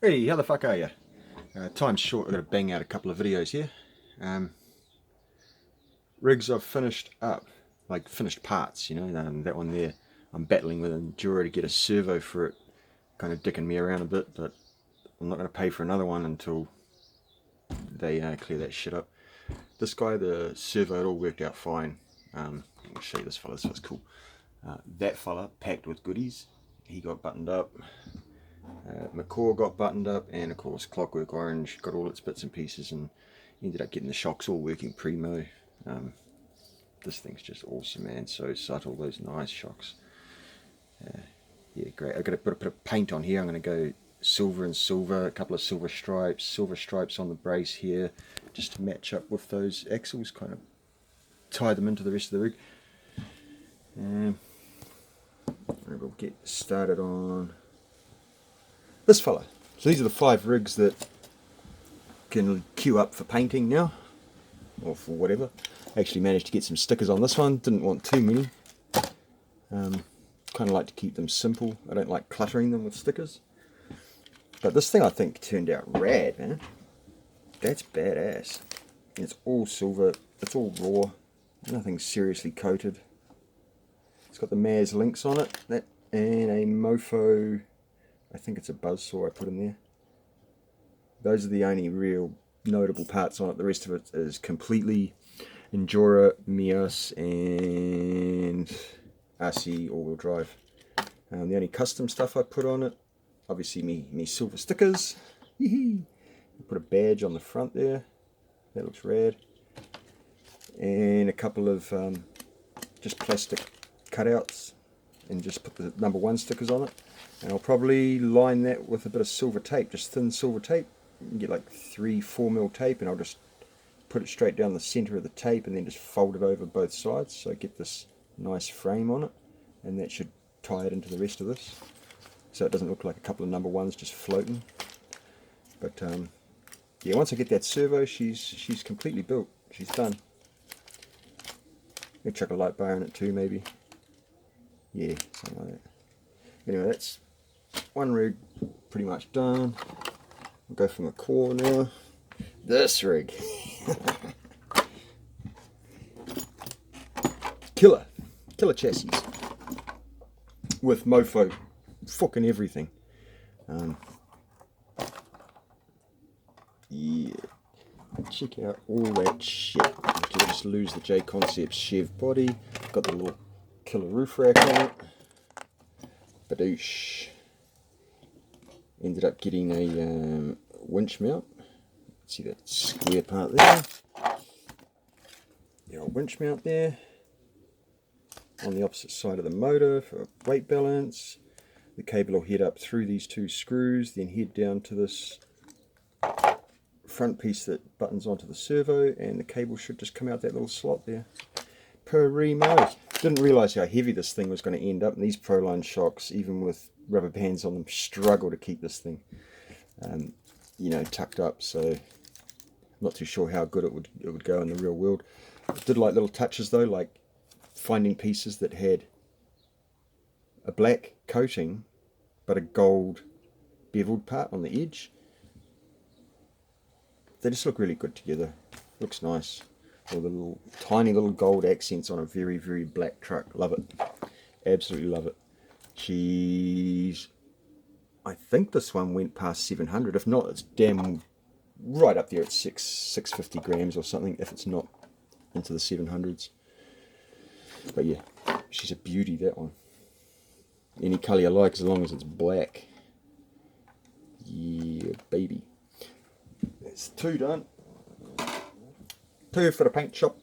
Hey, how the fuck are you? Time's short, I've got to bang out a couple of videos here. Rigs I've finished up, like finished parts, you know, that one there. I'm battling with Enduro to get a servo for it, kind of dicking me around a bit, but I'm not going to pay for another one until they clear that shit up. This guy, the servo, it all worked out fine. I'll show you this fella, this fella's cool. That fella, packed with goodies, he got buttoned up. McCaw got buttoned up, and of course Clockwork Orange got all its bits and pieces and ended up getting the shocks all working primo. This thing's just awesome, man. So subtle, those nice shocks. Yeah, great. I've got to put a bit of paint on here. I'm going to go silver and silver, a couple of silver stripes on the brace here, just to match up with those axles, kind of tie them into the rest of the rig. We'll get started on this fella. So these are the 5 rigs that can queue up for painting now, or for whatever. Actually managed to get some stickers on this one, didn't want too many. Kind of like to keep them simple. I don't like cluttering them with stickers. But this thing I think turned out rad, man. That's badass. It's all silver, it's all raw, nothing seriously coated. It's got the Maz links on it, and a Mofo, I think it's a buzzsaw I put in there. Those are the only real notable parts on it. The rest of it is completely Enduro, Mios, and RC all-wheel drive. The only custom stuff I put on it, obviously me silver stickers. Put a badge on the front there. That looks rad. And a couple of just plastic cutouts, and just put the number 1 stickers on it. And I'll probably line that with a bit of silver tape, just thin silver tape. You can get like 3-4 mil tape, and I'll just put it straight down the center of the tape and then just fold it over both sides, so I get this nice frame on it, and that should tie it into the rest of this, so it doesn't look like a couple of number 1s just floating. But yeah, once I get that servo, she's completely built. She's done. Maybe chuck a light bar in it too, maybe. Yeah, something like that. Anyway, that's one rig pretty much done. We'll go from the core now. This rig. Killer chassis. With Mofo fucking everything. Yeah. Check out all that shit. Did I just lose the J Concepts Chev body? Got the little killer roof rack on it. Badoosh. Ended up getting a winch mount. See that square part there? The old winch mount there. On the opposite side of the motor for weight balance. The cable will head up through these 2 screws, then head down to this front piece that buttons onto the servo, and the cable should just come out that little slot there. Primo. Didn't realise how heavy this thing was going to end up, and these Proline shocks, even with rubber bands on them, struggle to keep this thing you know, tucked up, so I'm not too sure how good it would go in the real world. I did like little touches though, like finding pieces that had a black coating but a gold beveled part on the edge. They just look really good together. Looks nice. All the little tiny little gold accents on a very, very black truck. Love it. Absolutely love it. She's, I think this one went past 700. If not, it's damn right up there at 650 grams or something, if it's not into the 700s. But yeah, she's a beauty, that one. Any colour you like, as long as it's black. Yeah, baby. That's 2 done. 2 for the paint shop.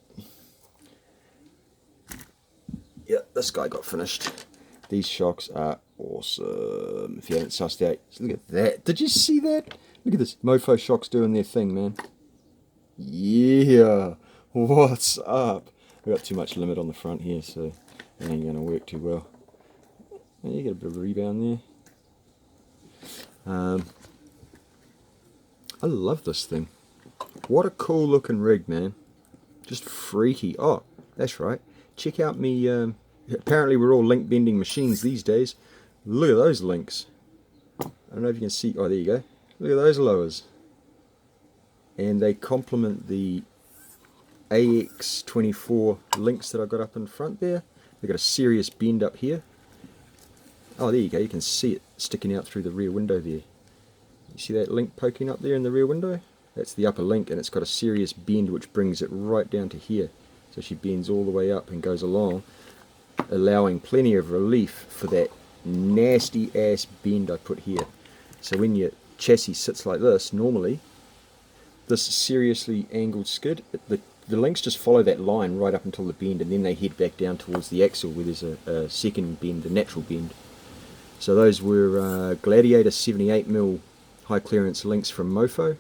Yeah, this guy got finished. These shocks are awesome. If you haven't sussed out, look at that. Did you see that? Look at this. Mofo shocks doing their thing, man. Yeah. What's up? I got too much limit on the front here, so it ain't going to work too well. And you get a bit of rebound there. I love this thing. What a cool looking rig, man. Just freaky. Oh, that's right. Check out me. Apparently we're all link bending machines these days. Look at those links. I don't know if you can see. Oh, there you go. Look at those lowers. And they complement the AX24 links that I got up in front there. They've got a serious bend up here. Oh, there you go, you can see it sticking out through the rear window there. You see that link poking up there in the rear window? That's the upper link, and it's got a serious bend which brings it right down to here. So she bends all the way up and goes along, allowing plenty of relief for that nasty ass bend I put here. So when your chassis sits like this, normally, this seriously angled skid, the links just follow that line right up until the bend, and then they head back down towards the axle where there's a second bend, a natural bend. So those were Gladiator 78mm high clearance links from Mofo,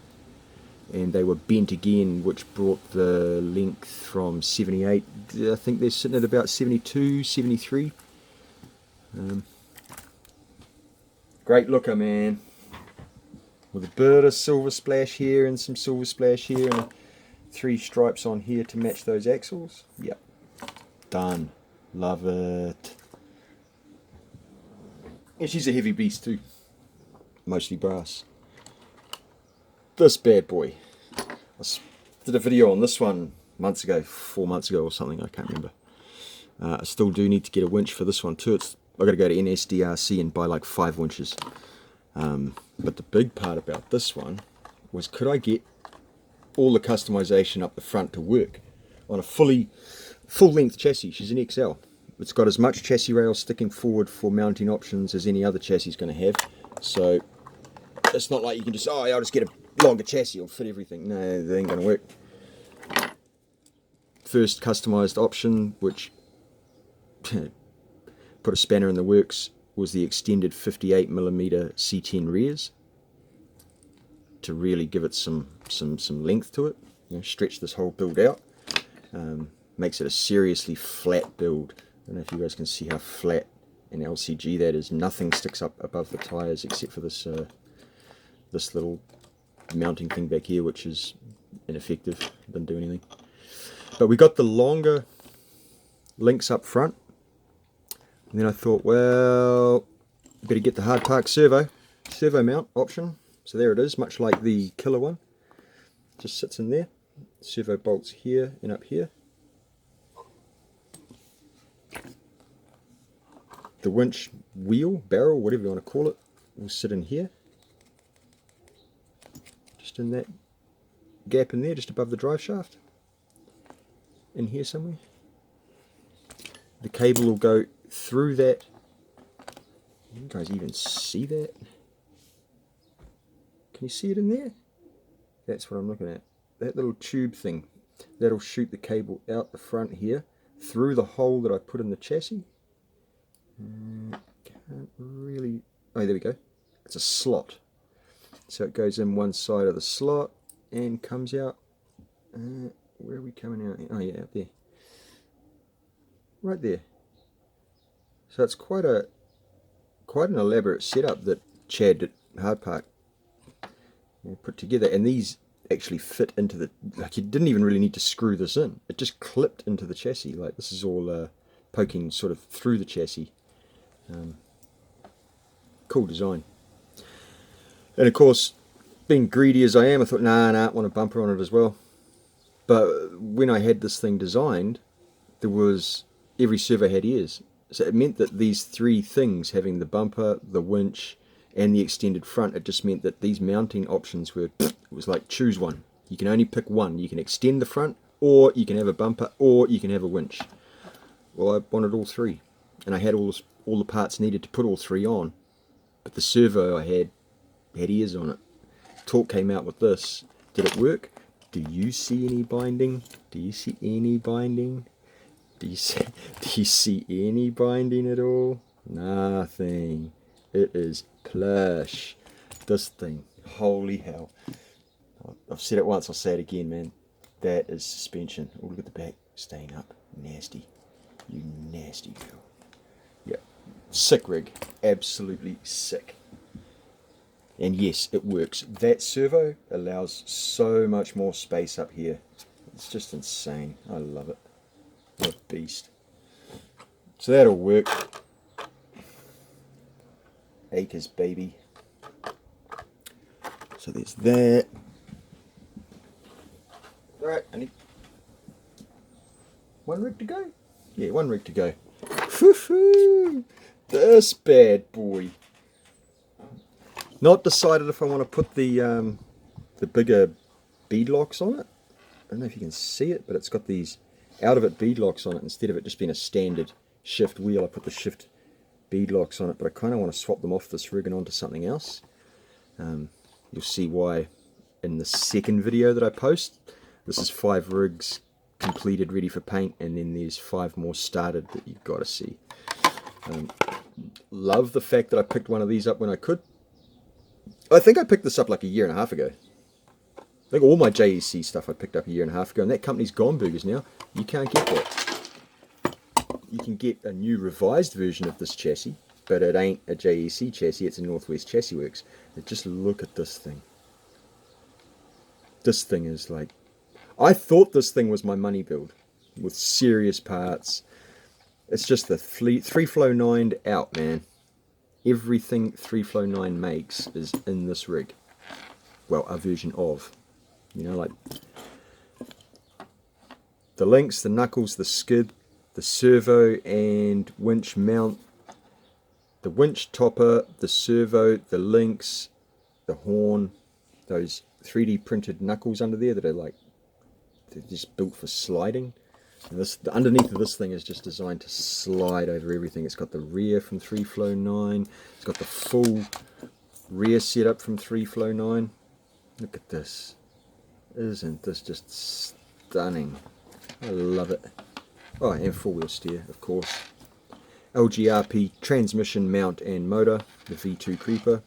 and they were bent again, which brought the length from 78, I think they're sitting at about 72, 73. Great looker, man. With a bit of silver splash here and some silver splash here and 3 stripes on here to match those axles. Yep, done. Love it. And she's a heavy beast too, mostly brass. This bad boy, I did a video on this one months ago, 4 months ago or something, I can't remember. I still do need to get a winch for this one too. I've got to go to NSDRC and buy like 5 winches. But the big part about this one was, could I get all the customization up the front to work on a full length chassis? She's an XL. It's got as much chassis rail sticking forward for mounting options as any other chassis is going to have. So it's not like you can just, oh yeah, I'll just get a longer chassis, it'll fit everything. No, that ain't going to work. First customized option, which put a spanner in the works, was the extended 58mm C10 rears to really give it some length to it. You know, stretch this whole build out. Makes it a seriously flat build. I don't know if you guys can see how flat and LCG that is. Nothing sticks up above the tyres except for this this little mounting thing back here, which is ineffective. Doesn't do anything. But we got the longer links up front. And then I thought, well, better get the hard park servo mount option. So there it is, much like the killer one. Just sits in there. Servo bolts here and up here. The winch wheel, barrel, whatever you want to call it, will sit in here. Just in that gap in there, just above the drive shaft. In here somewhere. The cable will go through that. You guys even see that? Can you see it in there? That's what I'm looking at. That little tube thing. That'll shoot the cable out the front here, through the hole that I put in the chassis. Can't really... Oh, there we go. It's a slot. So it goes in one side of the slot and comes out... where are we coming out? Oh yeah, out there. Right there. So it's quite an elaborate setup that Chad at Hard Park put together, and these actually fit into the, like, you didn't even really need to screw this in. It just clipped into the chassis. Like, this is all poking sort of through the chassis. Cool design. And of course, being greedy as I am, I thought, nah, I want a bumper on it as well. But when I had this thing designed, there was, every servo had ears. So it meant that these 3 things, having the bumper, the winch, and the extended front, it just meant that these mounting options were, it was like, choose one. You can only pick one. You can extend the front, or you can have a bumper, or you can have a winch. Well, I wanted all 3. And I had all the parts needed to put all 3 on. But the servo I had ears on it. Torque came out with this. Did it work? Do you see any binding? Do you see any binding? Do you see any binding at all? Nothing. It is plush. This thing, holy hell. I've said it once, I'll say it again, man. That is suspension. Oh, look at the back, staying up. Nasty. You nasty girl. Yeah, sick rig. Absolutely sick. And yes, it works. That servo allows so much more space up here. It's just insane. I love it. What a beast. So that'll work. Acres, baby. So there's that. Alright, I need one rig to go? Yeah, one rig to go. Woohoo! This bad boy. Not decided if I want to put the bigger bead locks on it. I don't know if you can see it, but it's got these out of it bead locks on it instead of it just being a standard shift wheel. I put the shift bead locks on it, but I kind of want to swap them off this rig and onto something else. You'll see why in the second video that I post. This is 5 rigs completed, ready for paint, and then there's 5 more started that you've got to see. Love the fact that I picked one of these up when I could. I think I picked this up like a year and a half ago. I think all my JEC stuff I picked up a year and a half ago, and that company's gone burgers now. You can't get that. You can get a new revised version of this chassis, but it ain't a JEC chassis, it's a Northwest Chassis Works. And just look at this thing. This thing is like... I thought this thing was my money build, with serious parts. It's just the 3-flow 9'd out, man. Everything 3-flow 9 makes is in this rig. Well, a version of. You know, like the links, the knuckles, the skid, the servo and winch mount, the winch topper, the servo, the links, the horn, those 3D printed knuckles under there that are like, they're just built for sliding. And this, the underneath of this thing is just designed to slide over everything. It's got the rear from 3-flow 9. It's got the full rear setup from 3-flow 9. Look at this. Isn't this just stunning? I love it. Oh, and 4-wheel steer, of course. LGRP transmission mount and motor. The V2 creeper.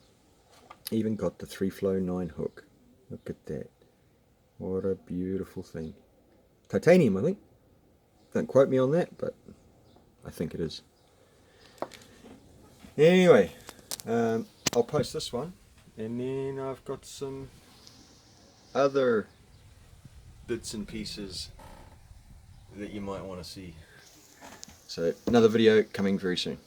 Even got the 3-flow 9 hook. Look at that. What a beautiful thing. Titanium, I think. Don't quote me on that, but I think it is. Anyway, I'll post this one, and then I've got some other bits and pieces that you might want to see. So another video coming very soon.